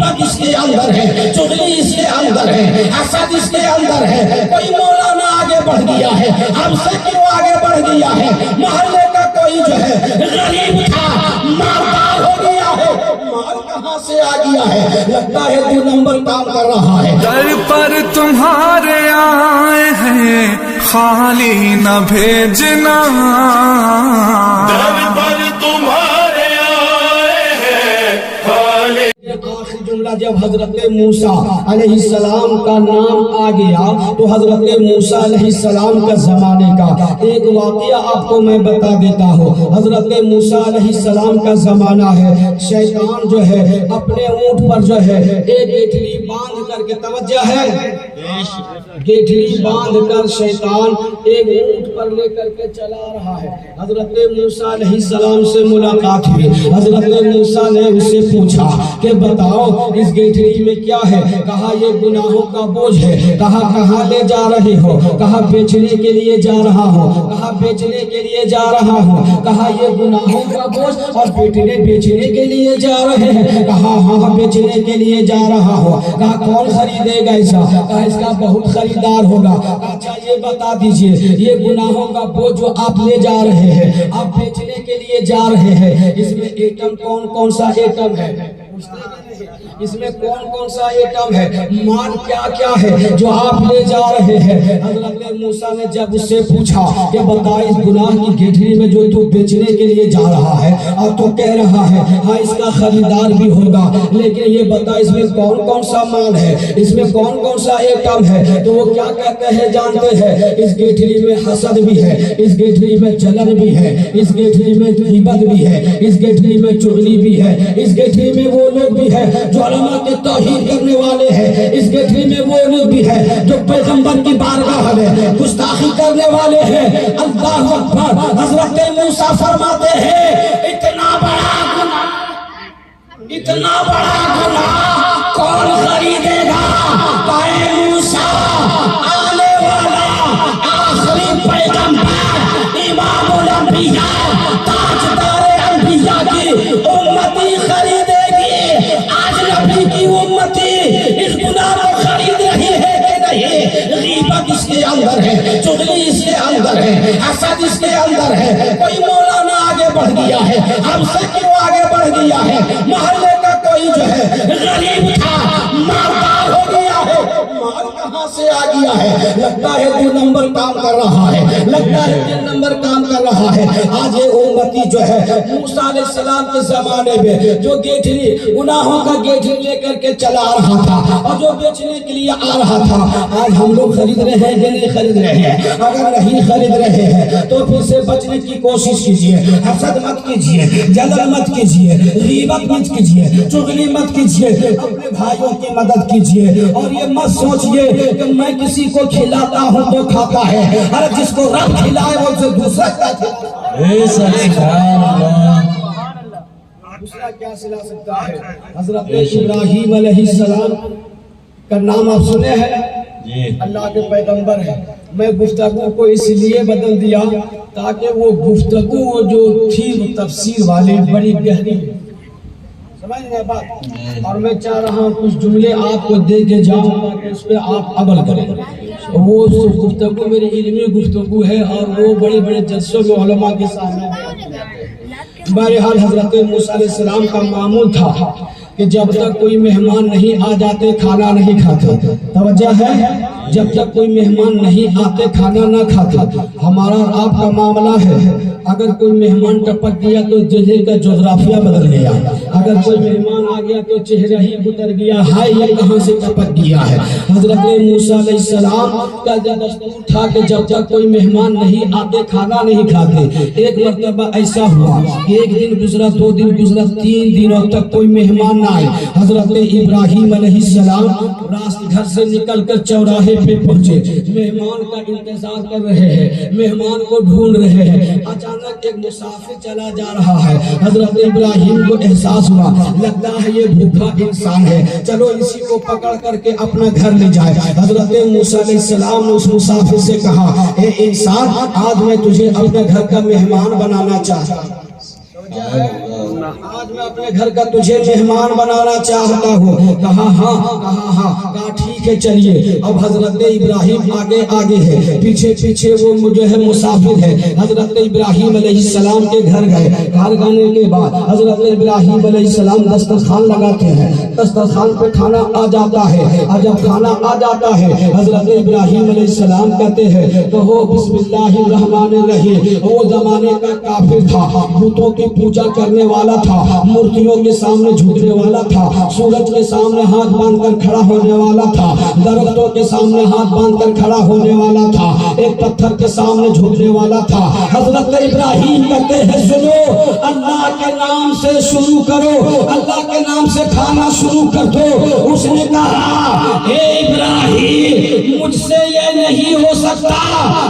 غیبت اس کے اندر ہے، چغلی اس کے اندر ہے، حسد اس کے اندر ہے۔ کوئی مولانا آگے بڑھ گیا ہے، ہم سے کیوں آگے بڑھ گیا ہے؟ محلے کا کوئی جو ہے غریب تھا، مالدار ہو گیا ہے، مال کہاں سے آ گیا ہے؟ لگتا ہے 2 نمبر کام کر رہا ہے۔ در پر تمہارے آئے ہیں خالی نہ بھیجنا، در پر تمہارے آئے ہیں خالی۔ آخری جملہ جب حضرت موسیٰ علیہ السلام کا نام آ گیا تو حضرت موسیٰ علیہ السلام کا زمانے کا ایک واقعہ آپ کو میں بتا دیتا ہوں۔ حضرت موسیٰ علیہ السلام کا زمانہ ہے، شیطان جو ہے اپنے اونٹ پر جو ہے ایک گٹھلی باندھ کر کے، توجہ ہے، گٹھلی باندھ کر شیطان ایک اونٹ پر لے کر کے چلا رہا ہے۔ حضرت موسیٰ علیہ السلام سے ملاقات ہوئی، حضرت موسیٰ نے اس سے پوچھا کہ بتاؤ اس گٹھلی میں کیا ہے؟ کہا یہ گناہوں کا بوجھ ہے۔ کہا کہاں لے جا رہے ہو؟ کہا بیچنے کے لیے جا رہا ہوں۔ کہا بیچنے کے لیے جا رہا ہوں۔ کہا یہ گناہوں کا بوجھ اور بیچنے کے لیے جا رہے ہیں؟ کہا ہاں بیچنے کے لیے جا رہا ہوں۔ کہا کون خریدے گا ایسا؟ کہا اس کا بہت خریدار ہوگا۔ اچھا یہ بتا دیجئے یہ گناہوں کا بوجھ جو آپ لے جا رہے ہیں، آپ بیچنے کے لیے جا رہے ہیں، اس میں ایٹم کون کون سا ایٹم ہے؟ اس میں کون کون سا ایٹم ہے؟ مال کیا کیا ہے جو آپ لے جا رہے ہیں؟ حضرت موسیٰ نے جب اس سے پوچھا کہ بتا اس گناہ کی گٹھلی میں جو تو بیچنے کے لیے جا رہا ہے اور تو کہہ رہا ہے ہاں اس کا خریدار بھی ہوگا، لیکن یہ بتا اس میں کون کون سا مال ہے، اس میں کون کون سا ایٹم ہے؟ تو وہ کیا کہتے ہیں جانتے ہیں؟ اس گٹھلی میں حسد بھی ہے، اس گٹھلی میں جلن بھی ہے، اس گٹھلی میں غیبت بھی ہے، اس گٹھلی میں چغلی بھی ہے، اس گٹھلی میں وہ لوگ بھی ہے جو علماء کے توہین کرنے والے ہیں، اس گٹھلی میں وہ لوگ بھی ہے جو پیغمبر کی بارگاہ میں گستاخی کرنے والے ہیں۔ اللہ اکبر۔ حضرت موسیٰ فرماتے ہیں اتنا بڑا گناہ کون خریدے گا؟ اے موسیٰ آنے والا آخری پیغمبر، امام الانبیاء، تاجدار انبیاء کی امتی خریدے گی۔ آج نبی کی امتی اس گناہ کو خرید رہی ہے کہ نہیں؟ غیبت اس کے اندر ہے، چغلی اس کے اندر ہے، حسد اس کے اندر ہے۔ کوئی مولانا آگے بڑھ گیا ہے، ہم سے کیوں آگے بڑھ گیا ہے؟ محلے کا کوئی جو ہے غریب تھا، مالدار ہو گیا ہے، مال کہاں سے آ گیا ہے؟ لگتا ہے 2 نمبر کام کر رہا ہے، لگتا ہے 3 نمبر کام کر رہا ہے۔ آج یہ امتی جو ہے موسیٰ علیہ السلام کے زمانے میں جو گٹھلی گناہوں کا گٹھلی لے کر کے چلا رہا تھا اور جو بیچنے کے لیے آ رہا تھا، آج ہم لوگ خرید رہے ہیں یا نہیں خرید رہے ہیں؟ اگر نہیں خرید رہے ہیں تو پھر سے بچنے کی کوشش کیجئے، حسد مت کیجئے، جلن مت کیجئے، غیبت مت کیجئے، چغلی مت کیجئے، اپنے بھائیوں کی مدد کیجئے اور یہ مت سوچئے کہ میں کسی کو کھلاتا ہوں تو کھاتا ہے، ارے جس کو رب کھلائے وہ سے دوسرا کیا دوسرا کیا سلا سکتا ہے؟ حضرت ابراہیم علیہ السلام کا نام آپ سنے ہیں؟ اللہ کے پیغمبر ہیں۔ میں گفتگو کو اس لیے بدل دیا تاکہ وہ گفتگو جو تھی وہ تفسیر والی بڑی گہری، سمجھ گئے بات؟ اور میں چاہ رہا ہوں کچھ جملے آپ کو دے کے جاؤں تاکہ اس پہ آپ عمل کریں۔ وہ گفتگو میری علمی گفتگو ہے اور وہ بڑے بڑے جلسوں میں علماء کے سامنے بہرحال حضرت موسیٰ علیہ السلام کا معمول تھا کہ جب تک کوئی مہمان نہیں آ جاتے کھانا نہیں کھاتے۔ توجہ ہے؟ جب تک کوئی مہمان نہیں آتے کھانا نہ کھاتے۔ ہمارا اور آپ کا معاملہ ہے اگر کوئی مہمان ٹپک گیا تو جگہ کا جغرافیہ بدل گیا، اگر کوئی مہمان آ گیا تو چہرہ ہی گزر گیا، ہائے یہ کہاں سے ٹپک گیا ہے۔ حضرت موسیٰ علیہ السلام کا دستور تھا کہ جب تک کوئی مہمان نہیں آتے کھانا نہیں کھاتے۔ ایک مرتبہ ایسا ہوا کہ ایک دن گزرا، 2 دن گزرا، 3 دنوں تک کوئی مہمان نہ آئے۔ حضرت ابراہیم علیہ السلام گھر سے نکل کر چوراہے پہ پہنچے، مہمان کا انتظار کر رہے ہیں، مہمان کو ڈھونڈ رہے ہیں۔ اچانک ایک مسافر چلا جا رہا ہے۔ حضرت ابراہیم کو احساس ہوا لگتا ہے یہ بھوکا انسان ہے، چلو اسی کو پکڑ کر کے اپنا گھر لے جائے۔ حضرت موسیٰ علیہ السلام نے اس مسافر سے کہا اے انسان آج میں تجھے اپنے گھر کا مہمان بنانا چاہتا ہوں۔ آج میں اپنے گھر کا تجھے مہمان بنانا چاہتا ہوں. کہا ہاں. کہا ٹھیک ہے چلیے. اب حضرت ابراہیم آگے ہے, پیچھے وہ جو ہے مسافر ہے. حضرت ابراہیم علیہ السلام کے گھر گئے. گھر گانے کے بعد حضرت ابراہیم علیہ السلام دسترخوان لگاتے ہیں. دسترخوان پہ کھانا آ جاتا ہے. اور جب کھانا آ جاتا ہے حضرت ابراہیم علیہ السلام کہتے ہیں کہو بسم اللہ الرحمن الرحیم. وہ زمانے کا کافر تھا, بتوں کی پوجا کرنے والا تھا, مورتیوں کے سامنے جھکنے والا تھا, سورج کے سامنے ہاتھ باندھ کر کھڑا ہونے والا تھا, درختوں کے سامنے ہاتھ باندھ کر کھڑا ہونے والا تھا, ایک پتھر کے سامنے جھکنے والا تھا. حضرت ابراہیم کہتے ہیں سنو, اللہ کے نام سے شروع کرو, اللہ کے نام سے کھانا شروع کر دو. اس نے کہا اے ابراہیم مجھ سے یہ نہیں ہو سکتا.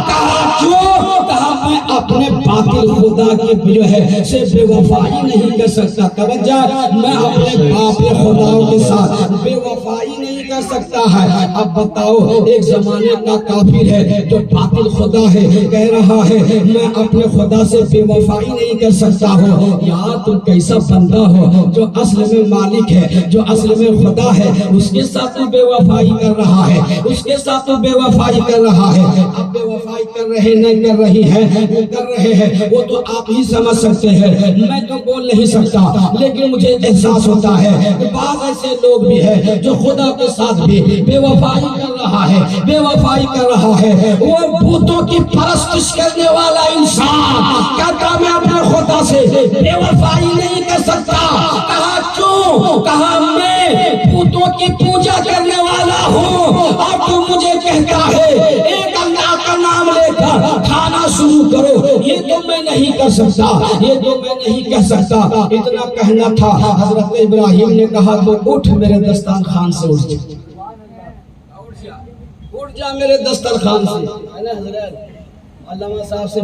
کہا کیوں؟ کہا میں اپنے باطل خدا کی جو ہے سے بے وفائی نہیں کر سکتا. توجہ, میں اپنے باطل خداؤں کے ساتھ بے وفائی نہیں کر سکتا ہے. اب بتاؤ, ایک زمانے کا کافر ہے جو باطل خدا ہے, کہہ رہا ہے میں اپنے خدا سے بے وفائی نہیں کر سکتا ہوں. یار تم کیسا بندہ ہو جو اصل میں مالک ہے, جو اصل میں خدا ہے, اس کے ساتھ تو بے وفائی کر رہا ہے, اس کے ساتھ تو بے وفائی کر رہا ہے. اب بے وفائی کر رہے نہیں کر رہی ہے, وہ کر رہے ہیں, وہ تو آپ ہی سمجھ سکتے ہیں, میں تو بول نہیں سکتا. لیکن مجھے احساس ہوتا ہے کہ بعض ایسے لوگ بھی ہیں جو خدا کے ساتھ بھی بے وفائی کر رہا ہے, بے وفائی کر رہا ہے. وہ بتوں کی پرستش کرنے والا انسان کہتا میں اپنے خدا سے بے وفائی نہیں کر سکتا. کہا کیوں؟ کہا میں بتوں کی پوجا کرنے والا ہوں اور تو مجھے کہتا ہے ایک اللہ کا نام لے کر کھانا شروع کرو. یہ تو میں نہیں کر سکتا, یہ تو میں نہیں کہہ سکتا. اتنا کہنا تھا. حضرت ابراہیم نے کہا تو اٹھ میرے دسترخوان سے, اٹھ جا میرے دسترخوان سے. علامہ صاحب سے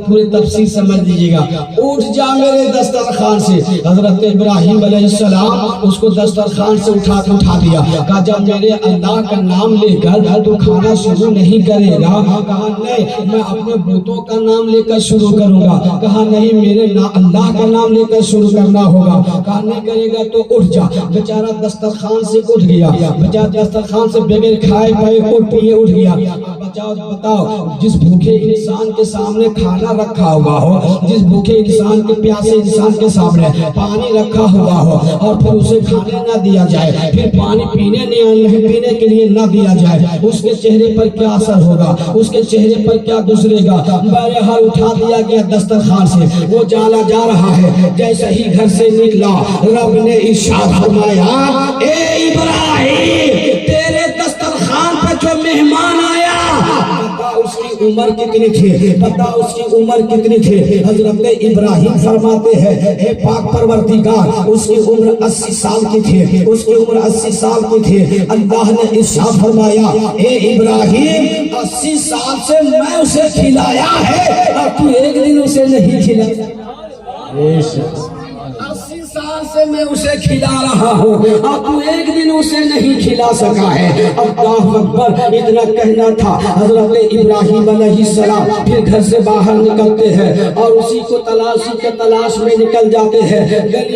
پوری تفسیر سمجھ لیجیے گا. اٹھ جا میرے دسترخوان سے. حضرت ابراہیم علیہ السلام اس کو دسترخوان سے اٹھا دیا. کہا جب میرے اللہ کا نام لے کر تو کھانا شروع نہیں کرے گا. کہا نہیں, میں اپنے بتوں کا نام لے کر شروع کروں گا. کہا نہیں, میرے اللہ کا نام لے کر شروع کرنا ہوگا. کہا نہیں کرے گا تو اٹھ جا. بیچارہ دسترخوان سے اٹھ گیا. بیچارہ دسترخوان سے بغیر کھائے پائے اور پیے اٹھ گیا. بتاؤ, جس بھوکے انسان کے سامنے کھانا رکھا ہوا ہو, جس بھوکے انسان کے پیاسے انسان کے سامنے پانی رکھا ہوا ہو اور پھر اسے کھانے نہ دیا جائے, پھر پانی پینے کے لیے نہ دیا جائے, اس کے چہرے پر کیا اثر ہوگا, اس کے چہرے پر کیا گزرے گا. بہرحال اٹھا دیا گیا دسترخوان سے. وہ جا رہا ہے. جیسے ہی گھر سے نکلا رب نے ارشاد فرمایا اے ابراہیم تیرے دسترخوان پہ جو مہمان آیا اس کی عمر کتنی تھی, پتہ اس کی عمر کتنی تھی. حضرت ابراہیم فرماتے ہیں اے پاک پروردگار اس کی عمر 80 سال کی تھی, اس کی عمر 80 سال کی تھی. اللہ نے ارشاد فرمایا اے ابراہیم 80 سال سے میں اسے کھلایا ہے اور تو ایک دن اسے نہیں کھلایا. 80 سال سے میں اسے کھلا رہا ہوں اور تو ایک دن اسے نہیں کھلا سکا ہے. اللہ اکبر. اتنا کہنا تھا. حضرت ابراہیم علیہ السلام پھر گھر سے باہر نکلتے ہیں اور اسی کو تلاش میں نکل جاتے ہیں.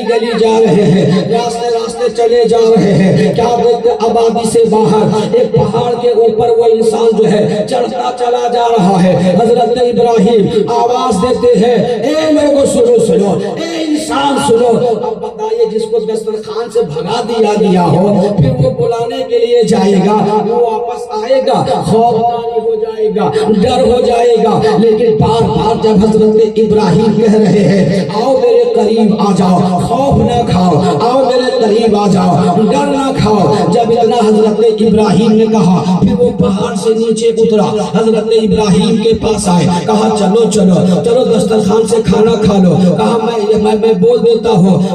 گلی جا رہے ہیں, راستے چلے جا رہے ہیں. کیا دیکھتے آبادی سے باہر ایک پہاڑ کے اوپر وہ انسان جو ہے چڑھتا چلا جا رہا ہے. حضرت ابراہیم آواز دیتے ہیں اے لوگوں سنو, اے انسان سنو. اب بتائیے جس کو دسترخوان سے بھگا دیا گیا ہو پھر وہ بلانے کے لیے جائے گا, وہ واپس آئے گا, خوفداری ہو جائے گا, ڈر ہو جائے گا. لیکن بار جب حضرت ابراہیم کہہ رہے ہیں آؤ میرے قریب آ جاؤ, خوف نہ کھاؤ, آؤ میرے قریب آ جاؤ, ڈر نہ کھاؤ. جب اتنا حضرت ابراہیم نے کہا پھر وہ پہاڑ سے نیچے اترا, حضرت ابراہیم کے پاس آئے. کہا چلو دسترخوان سے کھانا کھا لو. کہا میں بول دیتا ہوں,